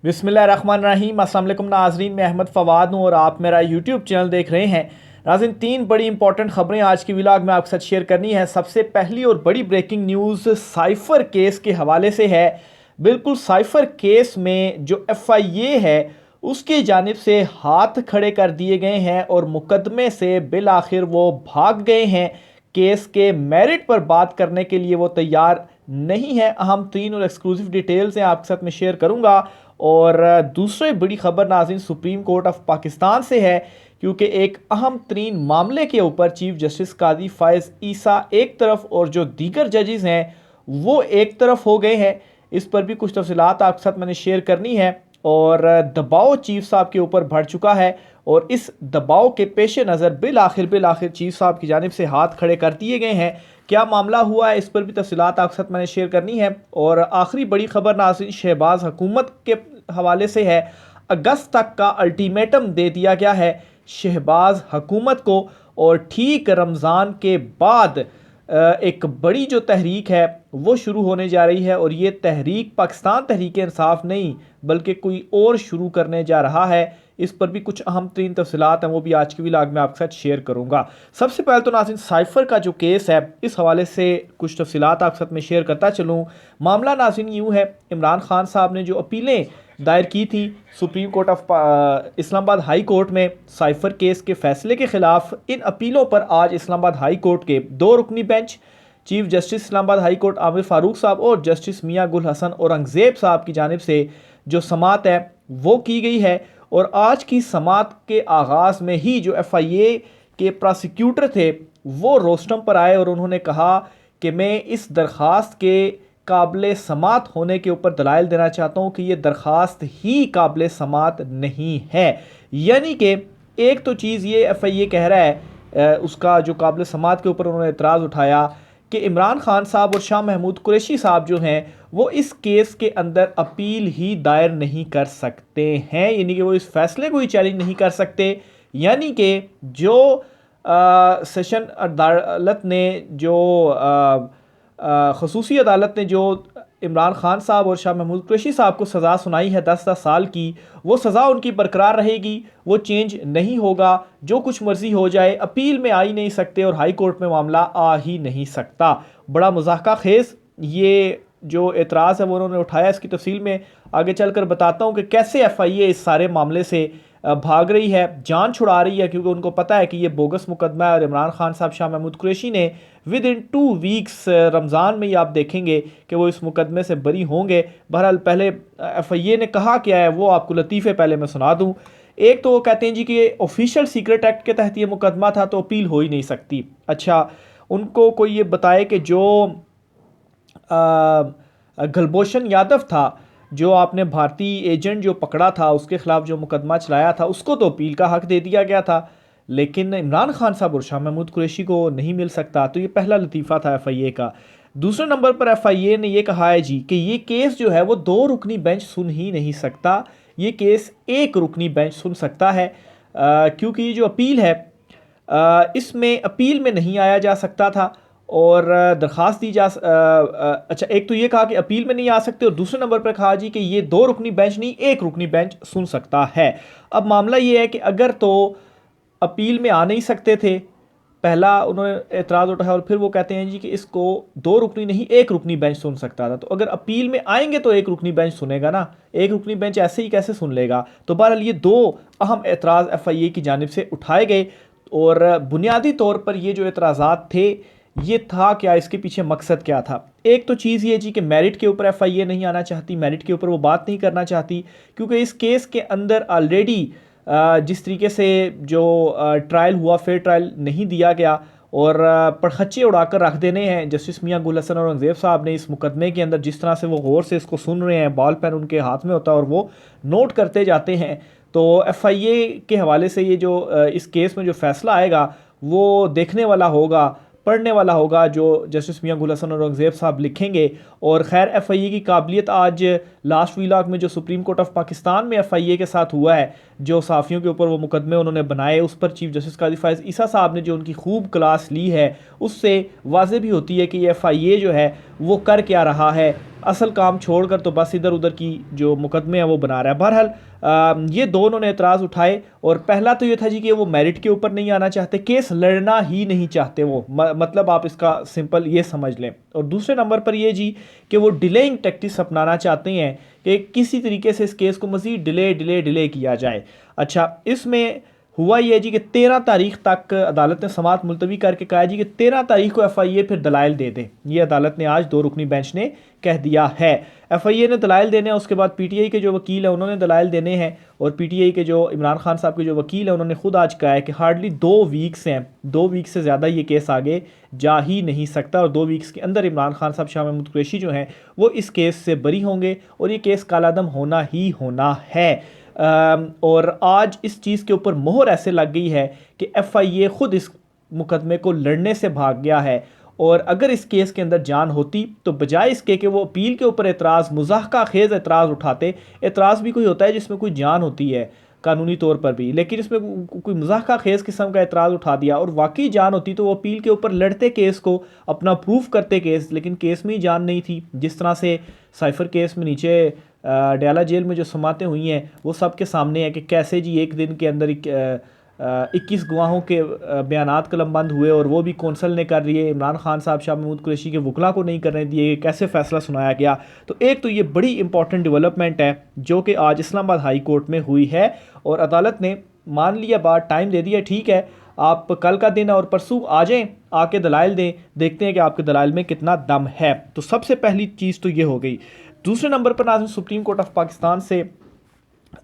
बिस्मिल्लाहिर्रहमानिर्रहीम। अस्सलाम वालेकुम नाज़रीन, मैं अहमद फ़वाद हूँ और आप मेरा यूट्यूब चैनल देख रहे हैं। नाज़रीन, तीन बड़ी इंपॉर्टेंट खबरें आज की व्लॉग में आपके साथ शेयर करनी है। सबसे पहली और बड़ी ब्रेकिंग न्यूज़ साइफ़र केस के हवाले से है। बिल्कुल साइफ़र केस में जो FIA है उसकी जानिब से हाथ खड़े कर दिए गए हैं और मुकदमे से बिल आखिर वो भाग गए हैं। केस के मेरिट पर बात करने के लिए वो तैयार नहीं है। अहम तीन और एक्सक्लूसिव डिटेल्स हैं आपके साथ में शेयर करूंगा। और दूसरी बड़ी खबर नाज़रीन सुप्रीम कोर्ट ऑफ पाकिस्तान से है, क्योंकि एक अहम तरीन मामले के ऊपर चीफ जस्टिस कादी फ़ाइज़ ईसा एक तरफ और जो दीगर जजेस हैं वो एक तरफ हो गए हैं। इस पर भी कुछ तफसीलात आपके साथ मैंने शेयर करनी है। और दबाव चीफ साहब के ऊपर बढ़ चुका है और इस दबाव के पेश नज़र बिल आखिर चीफ साहब की जानिब से हाथ खड़े कर दिए गए हैं। क्या मामला हुआ है इस पर भी तफसीलात आपके साथ मैंने शेयर करनी है। और आखिरी बड़ी खबर नाज़रीन शहबाज हुकूमत के हवाले से है। अगस्त तक का अल्टीमेटम दे दिया गया है शहबाज हुकूमत को और ठीक रमज़ान के बाद एक बड़ी जो तहरीक है वो शुरू होने जा रही है। और ये तहरीक पाकिस्तान तहरीक इंसाफ नहीं बल्कि कोई और शुरू करने जा रहा है। इस पर भी कुछ अहम तरीन तफसीलात हैं, वो भी आज की व्लॉग में आपके साथ शेयर करूंगा। सबसे पहले तो नाज़रीन साइफ़र का जो केस है इस हवाले से कुछ तफसीलात आपके साथ में शेयर करता चलूँ। मामला नाज़रीन यूँ है, इमरान खान साहब ने जो अपीलें दायर की थी supreme court of Islamabad high court में साइफ़र केस के फैसले के ख़िलाफ़, इन अपीलों पर आज इस्लामाबाद हाई कोर्ट के दो रुकनी bench chief justice Islamabad high court Aamir Farooq साहब और जस्टिस मियां गुल हसन औरंगज़ेब साहब की जानिब से जो समात है वो की गई है। और आज की समात के आगाज़ में ही जो FIA के प्रोसिक्यूटर थे वो रोस्टम पर आए और उन्होंने कहा कि मैं इस दरख्वास्त के काबिल समात होने के ऊपर दलाइल देना चाहता हूँ कि ये दरख्वास्त ही काबिल समात नहीं है। यानी कि एक तो चीज़ ये FIA कह रहा है, उसका जो काबिल समात के ऊपर उन्होंने एतराज़ उठाया कि इमरान खान साहब और शाह महमूद कुरैशी साहब जो हैं वो इस केस के अंदर अपील ही दायर नहीं कर सकते हैं, यानी कि वो इस फैसले को ही चैलेंज नहीं कर सकते। यानी कि जो सेशन अदालत ने जो खसूसी अदालत ने जो इमरान खान साहब और शाह महमूद कुरैशी साहब को सज़ा सुनाई है 10-10 साल की, वो सज़ा उनकी बरकरार रहेगी, वो चेंज नहीं होगा। जो कुछ मर्जी हो जाए अपील में आ ही नहीं सकते और हाई कोर्ट में मामला आ ही नहीं सकता। बड़ा मज़ाक़ा खेज़ ये जो एतराज़ है वो उन्होंने उठाया। इसकी तफसील में आगे चलकर बताता हूँ कि कैसे FIA इस सारे मामले से भाग रही है, जान छुड़ा रही है, क्योंकि उनको पता है कि ये बोगस मुकदमा है और इमरान खान साहब शाह महमूद कुरैशी ने विद इन 2 वीक्स रमज़ान में ही आप देखेंगे कि वो इस मुकदमे से बरी होंगे। बहरहाल पहले FIA ने कहा क्या है वो आपको लतीफ़े पहले मैं सुना दूँ। एक तो वो कहते हैं जी कि ऑफिशियल सीक्रेट एक्ट के तहत ये मुकदमा था तो अपील हो ही नहीं सकती। अच्छा, उनको कोई ये बताए कि जो गुलभूषण यादव था, जो आपने भारतीय एजेंट जो पकड़ा था उसके खिलाफ जो मुकदमा चलाया था, उसको तो अपील का हक दे दिया गया था, लेकिन इमरान खान साहब और शाह महमूद कुरैशी को नहीं मिल सकता। तो ये पहला लतीफ़ा था FIA का। दूसरे नंबर पर FIA ने यह कहा है जी कि ये केस जो है वो 2 रुकनी बेंच सुन ही नहीं सकता, ये केस 1 रुकनी बेंच सुन सकता है। क्योंकि ये जो अपील है इसमें अपील में नहीं आया जा सकता था और दरख्वास्त दी जा अच्छा, एक तो ये कहा कि अपील में नहीं आ सकते और दूसरे नंबर पर कहा जी कि ये 2 रुकनी बेंच नहीं 1 रुकनी बेंच सुन सकता है। अब मामला ये है कि अगर तो अपील में आ नहीं सकते थे, पहला उन्होंने एतराज़ उठाया और फिर वो कहते हैं जी कि इसको 2 रुकनी नहीं 1 रुकनी बेंच सुन सकता था। तो अगर अपील में आएंगे तो 1 रुकनी बेंच सुनेगा ना, 1 रुकनी बेंच ऐसे ही कैसे सुन लेगा। तो बहरहाल ये 2 अहम एतराज़ FIA की जानिब से उठाए गए और बुनियादी तौर पर ये जो एतराज़ात थे ये था क्या, इसके पीछे मकसद क्या था। एक तो चीज़ ये जी कि मेरिट के ऊपर FIA नहीं आना चाहती, मेरिट के ऊपर वो बात नहीं करना चाहती, क्योंकि इस केस के अंदर ऑलरेडी जिस तरीके से जो ट्रायल हुआ फेयर ट्रायल नहीं दिया गया और पड़खच्चे उड़ाकर रख देने हैं। जस्टिस मियां गुल हसन और औरंगज़ेब साहब ने इस मुकदमे के अंदर जिस तरह से वो गौर से इसको सुन रहे हैं, बॉल पेन उनके हाथ में होता है और वो नोट करते जाते हैं। तो FIA के हवाले से ये जो इस केस में जो फैसला आएगा वो देखने वाला होगा, पढ़ने वाला होगा, जो जस्टिस मियां गुल हसन और औरंगज़ेब साहब लिखेंगे। और खैर FIA की काबिलियत आज लास्ट व्लॉग में जो सुप्रीम कोर्ट ऑफ पाकिस्तान में FIA के साथ हुआ है, जो साफ़ियों के ऊपर वो मुकदमे उन्होंने बनाए, उस पर चीफ जस्टिस कादी फ़ाइज़ ईसा साहब ने जो उनकी खूब क्लास ली है, उससे वाज़ेह भी होती है कि ये FIA जो है वो कर क्या रहा है। असल काम छोड़कर तो बस इधर उधर की जो मुकदमे हैं वो बना रहा है। बहरहाल ये दोनों ने एतराज़ उठाए, और पहला तो ये था जी कि वो मेरिट के ऊपर नहीं आना चाहते, केस लड़ना ही नहीं चाहते वो, मतलब आप इसका सिंपल ये समझ लें। और दूसरे नंबर पर ये जी कि वो डिलेइंग टैक्टिक्स अपनाना चाहते हैं कि किसी तरीके से इस केस को मज़ीद डिले किया जाए। अच्छा, इसमें हुआ ये जी कि 13 तारीख तक अदालत ने समाअत मुलतवी करके कहा जी कि 13 तारीख को एफआईए फिर दलाइल दे दें। ये अदालत ने आज 2 रुकनी बेंच ने कह दिया है। एफआईए ने दलाइल देने हैं, उसके बाद पीटीआई के जो वकील हैं उन्होंने दलाइल देने हैं, और पीटीआई के जो इमरान खान साहब के जो वकील हैं उन्होंने खुद आज कहा है कि हार्डली 2 वीक्स हैं, 2 वीक से ज़्यादा ये केस आगे जा ही नहीं सकता, और 2 वीक्स के अंदर इमरान खान साहब, शाह महमूद कुरैशी जो हैं वो इस केस से बरी होंगे, और ये केस कालादम होना ही होना है। और आज इस चीज़ के ऊपर मोहर ऐसे लग गई है कि एफआईए ख़ुद इस मुकदमे को लड़ने से भाग गया है, और अगर इस केस के अंदर जान होती तो बजाय इसके कि वो अपील के ऊपर एतराज़, मुज़ाहका खेज़ एतराज़ उठाते, एतराज़ भी कोई होता है जिसमें कोई जान होती है कानूनी तौर पर भी, लेकिन इसमें कोई मुज़ाहका खेज़ किस्म का एतराज़ उठा दिया, और वाकई जान होती तो वो अपील के ऊपर लड़ते केस को, अपना प्रूफ करते केस, लेकिन केस में ही जान नहीं थी। जिस तरह से साइफर केस में नीचे डयाला जेल में जो समातें हुई हैं वो सबके सामने है कि कैसे जी एक दिन के अंदर 21 गवाहों के बयानात कलमबंद हुए, और वो भी कौंसल ने कर दिए, इमरान खान साहब, शाह महमूद कुरैशी के वकला को नहीं करने दिए, कैसे फ़ैसला सुनाया गया। तो एक तो ये बड़ी इंपॉर्टेंट डेवलपमेंट है जो कि आज इस्लामाबाद हाई कोर्ट में हुई है, और अदालत ने मान लिया बात, टाइम दे दिया, ठीक है आप कल का दिन और परसों आ जाएँ, आके दलाइल दें, देखते हैं कि आपके दलाइल में कितना दम है। तो सबसे पहली चीज़ तो ये हो गई। दूसरे नंबर पर नाज़रीन, सुप्रीम कोर्ट ऑफ पाकिस्तान से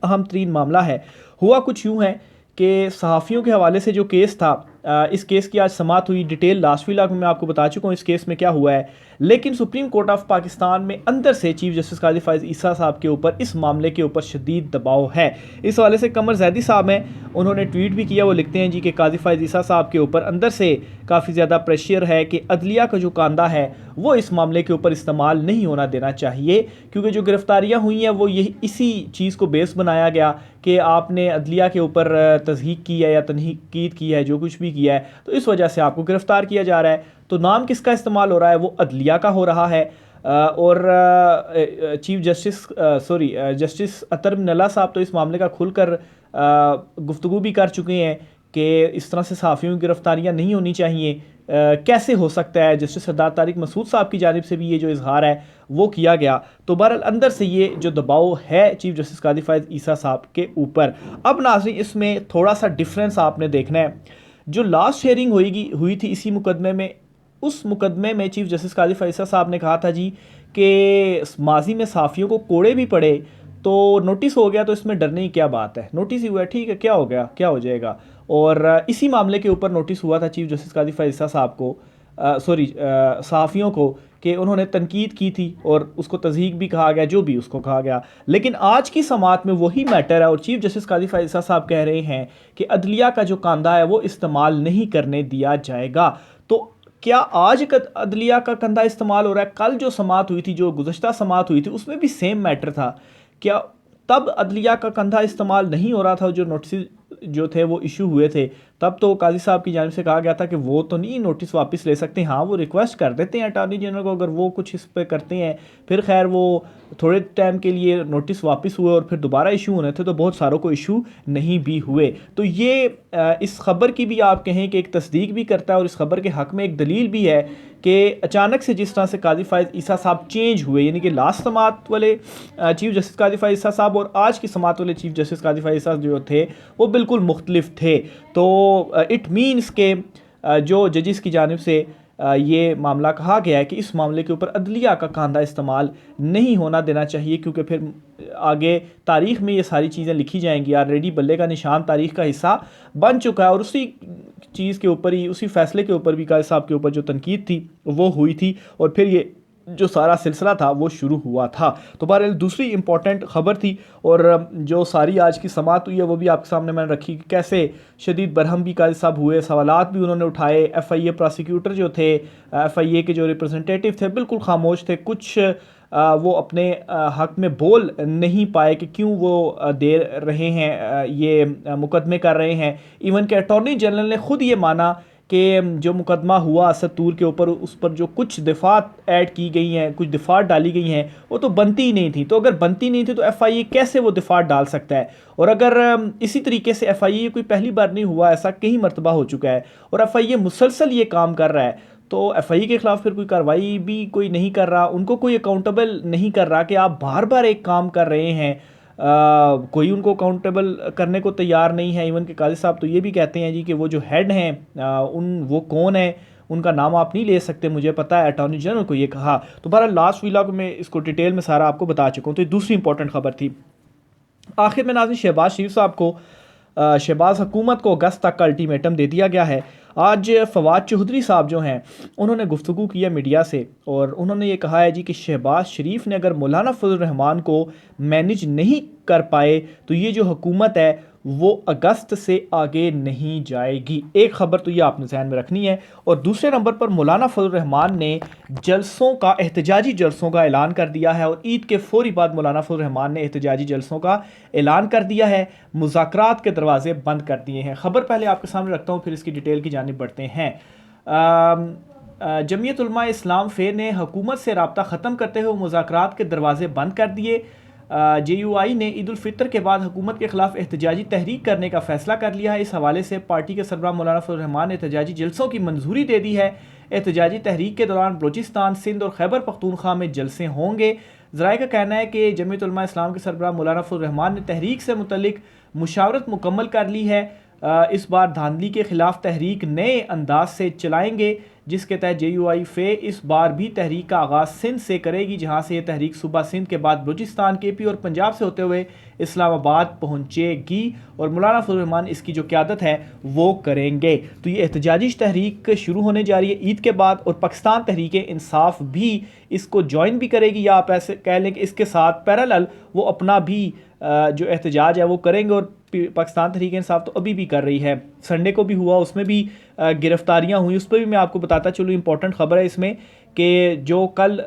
अहम तरीन मामला है। हुआ कुछ यूँ है कि सहाफ़ियों के हवाले से जो केस था, इस केस की आज समाअत हुई। डिटेल लास्ट व्लॉग में मैं आपको बता चुका हूँ इस केस में क्या हुआ है, लेकिन सुप्रीम कोर्ट ऑफ पाकिस्तान में अंदर से चीफ जस्टिस काजी फायज़ ईसा साहब के ऊपर इस मामले के ऊपर शदीद दबाव है। इस हवाले से कमर जैदी साहब हैं, उन्होंने ट्वीट भी किया, वो लिखते हैं जी कि काजी फायज़ ईसा साहब के ऊपर अंदर से काफ़ी ज़्यादा प्रेशर है कि अदलिया का जो कांदा है वो इस मामले के ऊपर इस्तेमाल नहीं होना देना चाहिए, क्योंकि जो गिरफ्तारियाँ हुई हैं वो यही इसी चीज़ को बेस बनाया गया कि आपने अदलिया के ऊपर तज़हीक की है या तनकीद की है, जो कुछ भी किया है, तो इस वजह से आपको गिरफ़्तार किया जा रहा है। तो नाम किसका इस्तेमाल हो रहा है, वो अदलिया का हो रहा है। और चीफ जस्टिस जस्टिस अतर मिनल्ला साहब तो इस मामले का खुलकर गुफ्तगू भी कर चुके हैं कि इस तरह से सहाफ़ियों की गिरफ्तारियाँ नहीं होनी चाहिए। कैसे हो सकता है, जस्टिस सरदार तारिक मसूद साहब की जानिब से भी ये जो इजहार है वो किया गया। तो बहरहाल अंदर से ये जो दबाव है चीफ जस्टिस काजी फायज़ ईसा साहब के ऊपर। अब नाज़रीन इसमें थोड़ा सा डिफरेंस आपने देखना है। जो लास्ट हेयरिंग हुई थी इसी मुकदमे में, उस मुकदमे में चीफ जस्टिस काजी फायज़ ईसा साहब ने कहा था जी कि माजी में सहाफ़ियों को कोड़े भी पड़े तो नोटिस हो गया, तो इसमें डरने की क्या बात है, नोटिस ही हुआ है, ठीक है, क्या हो गया, क्या हो जाएगा। और इसी मामले के ऊपर नोटिस हुआ था चीफ जस्टिस काजी फायज़ ईसा साहब को, सहाफ़ियों को, कि उन्होंने तनकीद की थी और उसको तज़हीक भी कहा गया, जो भी उसको कहा गया। लेकिन आज की समाअत में वही मैटर है, और चीफ जस्टिस काजी फायज़ ईसा साहब कह रहे हैं कि अदलिया का जो कांदा है वो इस्तेमाल नहीं करने दिया जाएगा। तो क्या आज अदलिया का कंधा इस्तेमाल हो रहा है? कल जो समाअत हुई थी, जो गुज़श्ता समाअत हुई थी, उसमें भी सेम मैटर था। क्या तब अदलिया का कंधा इस्तेमाल नहीं हो रहा था? जो नोटिस जो थे वो इशू हुए थे, तब तो काजी साहब की जानिब से कहा गया था कि वो तो नहीं नोटिस वापस ले सकते, हाँ वो रिक्वेस्ट कर देते हैं अटॉर्नी जनरल को, अगर वो कुछ इस पर करते हैं, फिर खैर वो थोड़े टाइम के लिए नोटिस वापस हुए और फिर दोबारा इशू होने थे, तो बहुत सारों को इशू नहीं भी हुए। तो ये इस खबर की भी आप कहें कि एक तस्दीक भी करता है, और इस खबर के हक़ में एक दलील भी है कि अचानक से जिस तरह से काजी फायज़ ईसा साहब चेंज हुए, यानी कि लास्ट समाअत वाले चीफ जस्टिस काजी फायज़ ईसा साहब और आज की समाअत वाले चीफ जस्टिस काजी फायज़ ईसा जो थे वो बिल्कुल मुख्तलिफ थे। तो इट मीन्स के जो जजिस की जानिब से ये मामला कहा गया है कि इस मामले के ऊपर अदलिया का कांधा इस्तेमाल नहीं होना देना चाहिए, क्योंकि फिर आगे तारीख़ में ये सारी चीज़ें लिखी जाएंगी। ऑलरेडी बल्ले का निशान तारीख़ का हिस्सा बन चुका है, और उसी चीज़ के ऊपर ही, उसी फैसले के ऊपर भी काजी साहब के ऊपर जो तनकीद थी वो हुई थी, और फिर ये जो सारा सिलसिला था वो शुरू हुआ था। तो बहरहाल दूसरी इंपॉर्टेंट ख़बर थी, और जो सारी आज की समाअत हुई है वो भी आपके सामने मैंने रखी कि कैसे शदीद बरहम भी काजी साहब हुए, सवालात भी उन्होंने उठाए। एफआईए प्रोसिक्यूटर जो थे, एफआईए के जो रिप्रेजेंटेटिव थे, बिल्कुल खामोश थे, कुछ वो अपने हक़ में बोल नहीं पाए कि क्यों वो दे रहे हैं, ये मुकदमे कर रहे हैं। इवन के अटॉर्नी जनरल ने ख़ुद ये माना कि जो मुकदमा हुआ सत्तूर के ऊपर, उस पर जो कुछ दफ़ात ऐड की गई हैं, कुछ दफ़ात डाली गई हैं, वो तो बनती ही नहीं थी। तो अगर बनती नहीं थी तो FIA कैसे वो दफ़ात डाल सकता है? और अगर इसी तरीके से FIA कोई पहली बार नहीं हुआ, ऐसा कई मरतबा हो चुका है और FIA मुसलसल ये काम कर रहा है, तो FIA के ख़िलाफ़ फिर कोई कार्रवाई भी कोई नहीं कर रहा, उनको कोई अकाउंटेबल नहीं कर रहा कि आप बार बार एक काम कर रहे हैं। कोई उनको अकाउंटेबल करने को तैयार नहीं है। इवन के काजी साहब तो ये भी कहते हैं जी कि वो जो हेड हैं वो कौन है, उनका नाम आप नहीं ले सकते, मुझे पता है, अटॉर्नी जनरल को ये कहा। तो बहरहाल लास्ट व्लॉग में इसको डिटेल में सारा आपको बता चुका हूँ। तो ये दूसरी इंपॉर्टेंट खबर थी। आखिर में नाज़रीन, शहबाज शरीफ साहब को शहबाज हुकूमत को अगस्त तक का अल्टीमेटम दे दिया गया है। आज फवाद चौधरी साहब जो हैं उन्होंने गुफ्तगू किया मीडिया से और उन्होंने ये कहा है जी कि शहबाज शरीफ ने अगर मौलाना फजल रहमान को मैनेज नहीं कर पाए तो ये जो हुकूमत है वो अगस्त से आगे नहीं जाएगी। एक ख़बर तो ये आपने ध्यान में रखनी है। और दूसरे नंबर पर मौलाना फजल रहमान ने जलसों का, एहतजाजी जलसों का ऐलान कर दिया है और ईद के फौरी बाद मौलाना फजल रहमान ने एहतजाजी जलसों का ऐलान कर दिया है, मुज़ाकरात के दरवाजे बंद कर दिए हैं। ख़बर पहले आपके सामने रखता हूँ, फिर इसकी डिटेल की जानिब बढ़ते हैं। जमीयत उलमा इस्लाम फ़े ने हुकूमत से रब्ता ख़त्म करते हुए मुज़ाकरात के दरवाजे बंद कर दिए। JUI ने ईद उल फितर के बाद हुकूमत के खिलाफ एहतजाजी तहरीक करने का फैसला कर लिया है। इस हवाले से पार्टी के सरबराह मौलाना फजल रहमान ने एहतजाजी जलसों की मंजूरी दे दी है। एहतजाजी तहरीक के दौरान बलूचिस्तान, सिंध और खैबर पख्तूनख्वा में जलसे होंगे। ज़राए का कहना है कि जमीयत उलमा इस्लाम के सरबराह मौलाना फजल रहमान ने तहरीक से मुतल्लिक मुशावरत मुकम्मल कर ली है। इस बार धांधली के खिलाफ तहरीक नए अंदाज से चलाएंगे, जिसके तहत JUI फ़े इस बार भी तहरीक का आगाज़ सिंध से करेगी, जहां से ये तहरीक सुबह सिंध के बाद बलूचिस्तान, KP और पंजाब से होते हुए इस्लामाबाद पहुंचेगी और मौलाना फजल रहमान इसकी जो क़यादत है वो करेंगे। तो ये एहतजाजी तहरीक शुरू होने जा रही है ईद के बाद और पाकिस्तान तहरीक इंसाफ भी इसको ज्वाइन भी करेगी, या आप ऐसे कह लें कि इसके साथ पैरेलल वो अपना भी जो एहतजाज है वो करेंगे। और पाकिस्तान तहरीक इंसाफ तो अभी भी कर रही है, संडे को भी हुआ, उसमें भी गिरफ्तारियां हुई, उस पर भी मैं आपको बताता चलूँ। इंपॉर्टेंट खबर है इसमें कि जो कल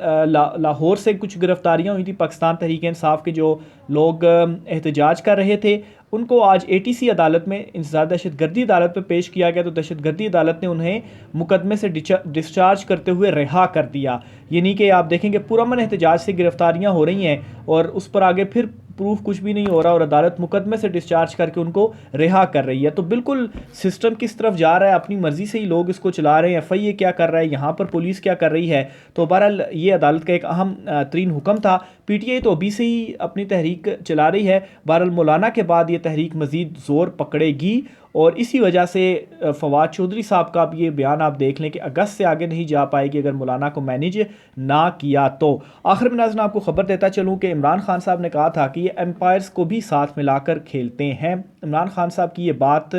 लाहौर से कुछ गिरफ्तारियां हुई थी पाकिस्तान तहरीक इंसाफ के जो लोग एहतजाज कर रहे थे, उनको आज ATC अदालत में इंसदाद दहशतगर्दी अदालत में पेश किया गया। तो दहशतगर्दी अदालत ने उन्हें मुकदमे से डिस्चार्ज करते हुए रिहा कर दिया। यानी कि आप देखेंगे पुरअमन एहतजाज से गिरफ्तारियां हो रही हैं और उस पर आगे फिर प्रूफ कुछ भी नहीं हो रहा और अदालत मुकदमे से डिस्चार्ज करके उनको रिहा कर रही है। तो बिल्कुल सिस्टम किस तरफ जा रहा है, अपनी मर्जी से ही लोग इसको चला रहे हैं। FIA क्या कर रहा है, यहाँ पर पुलिस क्या कर रही है। तो बहरहाल ये अदालत का एक अहम तरीन हुक्म था। PTI तो अभी से ही अपनी तहरीक चला रही है। बहरहाल मौलाना के बाद ये तहरीक मज़ीद ज़ोर पकड़ेगी और इसी वजह से फवाद चौधरी साहब का अब ये बयान आप देख लें कि अगस्त से आगे नहीं जा पाएगी अगर मौलाना को मैनेज ना किया तो। आखिर में नाज़रीन आपको ख़बर देता चलूँ कि इमरान खान साहब ने कहा था कि ये एम्पायर्स को भी साथ मिलाकर खेलते हैं। इमरान खान साहब की ये बात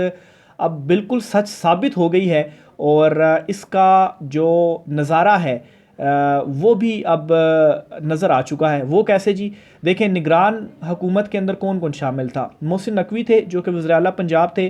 अब बिल्कुल सच साबित हो गई है और इसका जो नज़ारा है वो भी अब नज़र आ चुका है। वो कैसे जी, देखें, निगरान हुकूमत के अंदर कौन कौन शामिल था। मोहसिन नकवी थे जो कि वज़ीर आला पंजाब थे,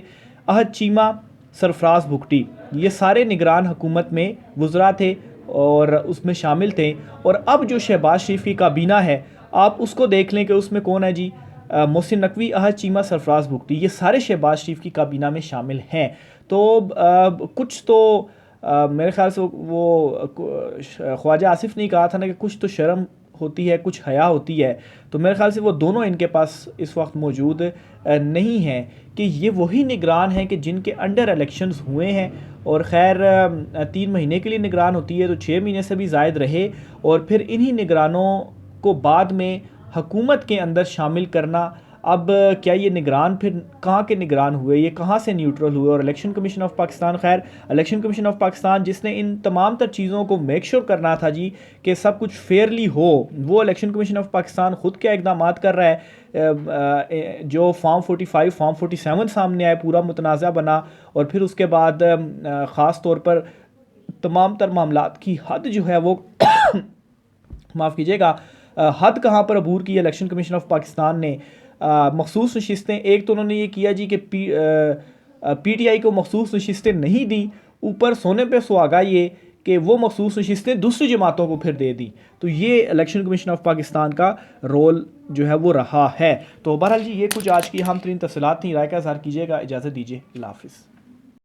अहद चीमा, सरफराज भुगटी, ये सारे निगरान हुकूमत में वज़रा थे और उसमें शामिल थे। और अब जो शहबाज शरीफ की काबीना है आप उसको देख लें कि उसमें कौन है जी, मोहसिन नकवी, अहद चीमा, सरफराज भुगटी, ये सारे शहबाज शरीफ की काबीना में शामिल हैं। तो कुछ तो मेरे ख्याल से वो ख्वाजा आसिफ ने कहा था ना कि कुछ तो शर्म होती है, कुछ हया होती है। तो मेरे ख्याल से वो दोनों इनके पास इस वक्त मौजूद नहीं हैं कि ये वही निगरान हैं कि जिनके अंडर इलेक्शंस हुए हैं। और ख़ैर 3 महीने के लिए निगरान होती है तो 6 महीने से भी ज़ायद रहे और फिर इन्हीं निगरानों को बाद में हुकूमत के अंदर शामिल करना। अब क्या ये निगरान फिर कहाँ के निगरान हुए, ये कहाँ से न्यूट्रल हुए। और इलेक्शन कमीशन ऑफ पाकिस्तान, खैर इलेक्शन कमीशन ऑफ पाकिस्तान जिसने इन तमाम तर चीज़ों को मेक श्योर करना था जी कि सब कुछ फेयरली हो, वो इलेक्शन कमीशन ऑफ पाकिस्तान ख़ुद क्या इकदाम कर रहा है। जो फॉर्म 45, फॉर्म 47 सामने आए, पूरा मुतनाज़ा बना और फिर उसके बाद ख़ास तौर पर तमाम तर मामलात की हद जो है वो माफ़ कीजिएगा, हद कहाँ पर अबूर की इलेक्शन कमीशन ऑफ पाकिस्तान ने। मखसूस नशिस्तें, एक तो उन्होंने ये किया जी कि PTI को मखसूस नशिस्तें नहीं दी, ऊपर सोने पे सुहागा ये कि वो मखसूस नशिस्तें दूसरी जमातों को फिर दे दी। तो ये इलेक्शन कमीशन ऑफ पाकिस्तान का रोल जो है वो रहा है। तो बहरहाल जी ये कुछ आज की अहम तरीन तफसीलात थी। राय का इज़हार कीजिएगा। इजाज़त दीजिए। अल्लाह हाफ़िज़।